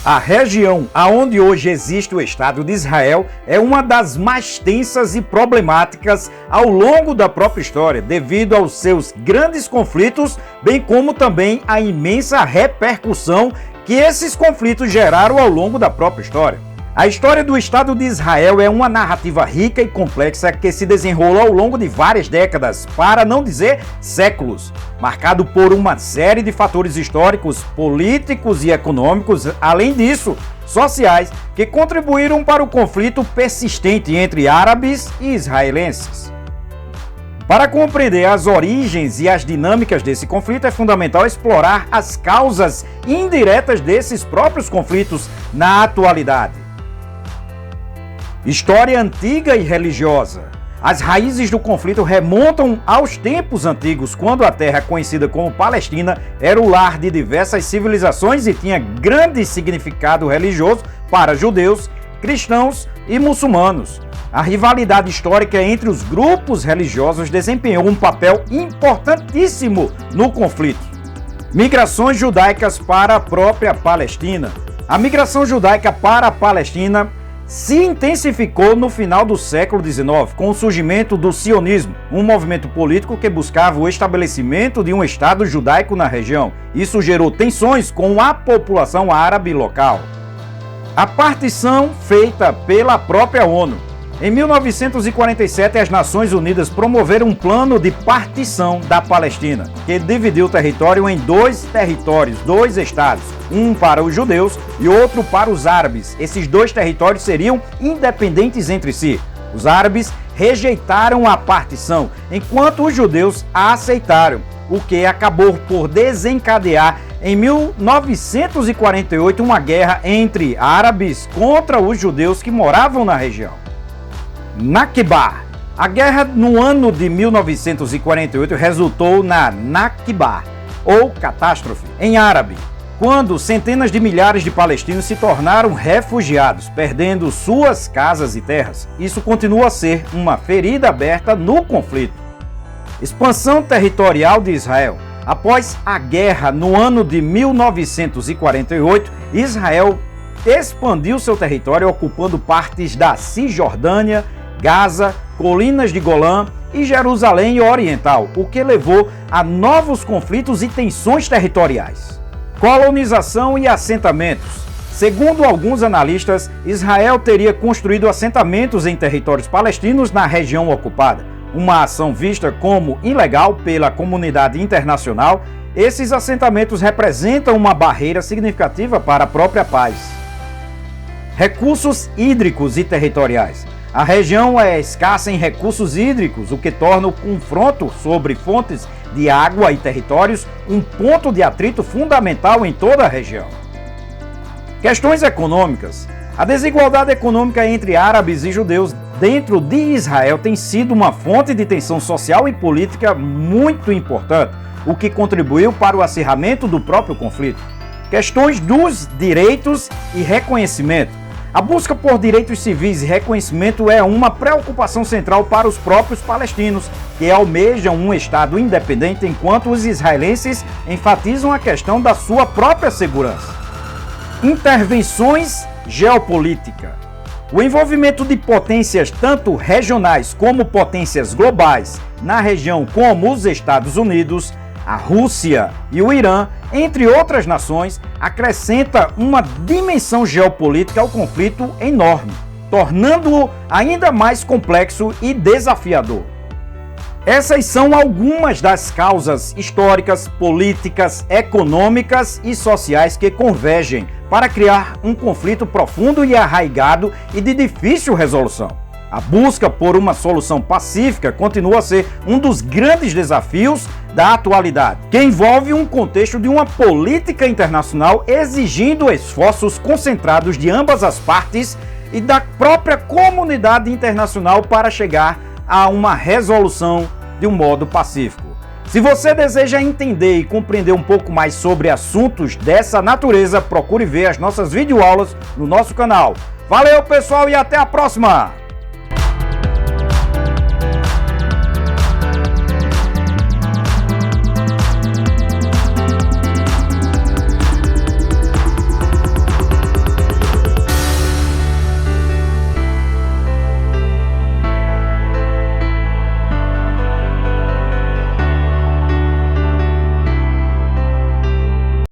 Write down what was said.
A região aonde hoje existe o Estado de Israel é uma das mais tensas e problemáticas ao longo da própria história, devido aos seus grandes conflitos, bem como também a imensa repercussão que esses conflitos geraram ao longo da própria história. A história do Estado de Israel é uma narrativa rica e complexa que se desenrola ao longo de várias décadas, para não dizer séculos, marcado por uma série de fatores históricos, políticos e econômicos, além disso, sociais, que contribuíram para o conflito persistente entre árabes e israelenses. Para compreender as origens e as dinâmicas desse conflito, é fundamental explorar as causas indiretas desses próprios conflitos na atualidade. História antiga e religiosa. As raízes do conflito remontam aos tempos antigos, quando a terra conhecida como Palestina era o lar de diversas civilizações e tinha grande significado religioso para judeus, cristãos e muçulmanos. A rivalidade histórica entre os grupos religiosos desempenhou um papel importantíssimo no conflito. Migrações judaicas para a própria Palestina. A migração judaica para a Palestina se intensificou no final do século XIX, com o surgimento do sionismo, um movimento político que buscava o estabelecimento de um Estado judaico na região. Isso gerou tensões com a população árabe local. A partição feita pela própria ONU. Em 1947, as Nações Unidas promoveram um plano de partição da Palestina, que dividiu o território em dois estados, um para os judeus e outro para os árabes. Esses dois territórios seriam independentes entre si. Os árabes rejeitaram a partição, enquanto os judeus a aceitaram, o que acabou por desencadear em 1948 uma guerra entre árabes contra os judeus que moravam na região. Nakba. A guerra no ano de 1948 resultou na Nakba, ou catástrofe, em árabe, quando centenas de milhares de palestinos se tornaram refugiados, perdendo suas casas e terras. Isso continua a ser uma ferida aberta no conflito. Expansão territorial de Israel. Após a guerra no ano de 1948, Israel expandiu seu território ocupando partes da Cisjordânia, Gaza, colinas de Golã e Jerusalém Oriental, o que levou a novos conflitos e tensões territoriais. Colonização e assentamentos. Segundo alguns analistas, Israel teria construído assentamentos em territórios palestinos na região ocupada. Uma ação vista como ilegal pela comunidade internacional, esses assentamentos representam uma barreira significativa para a própria paz. Recursos hídricos e territoriais. A região é escassa em recursos hídricos, o que torna o confronto sobre fontes de água e territórios um ponto de atrito fundamental em toda a região. Questões econômicas. A desigualdade econômica entre árabes e judeus dentro de Israel tem sido uma fonte de tensão social e política muito importante, o que contribuiu para o acirramento do próprio conflito. Questões dos direitos e reconhecimento. A busca por direitos civis e reconhecimento é uma preocupação central para os próprios palestinos, que almejam um Estado independente, enquanto os israelenses enfatizam a questão da sua própria segurança. Intervenções geopolíticas. O envolvimento de potências tanto regionais como potências globais na região, como os Estados Unidos, a Rússia e o Irã, entre outras nações, acrescenta uma dimensão geopolítica ao conflito enorme, tornando-o ainda mais complexo e desafiador. Essas são algumas das causas históricas, políticas, econômicas e sociais que convergem para criar um conflito profundo e arraigado e de difícil resolução. A busca por uma solução pacífica continua a ser um dos grandes desafios da atualidade, que envolve um contexto de uma política internacional exigindo esforços concentrados de ambas as partes e da própria comunidade internacional para chegar a uma resolução de um modo pacífico. Se você deseja entender e compreender um pouco mais sobre assuntos dessa natureza, procure ver as nossas videoaulas no nosso canal. Valeu, pessoal, e até a próxima!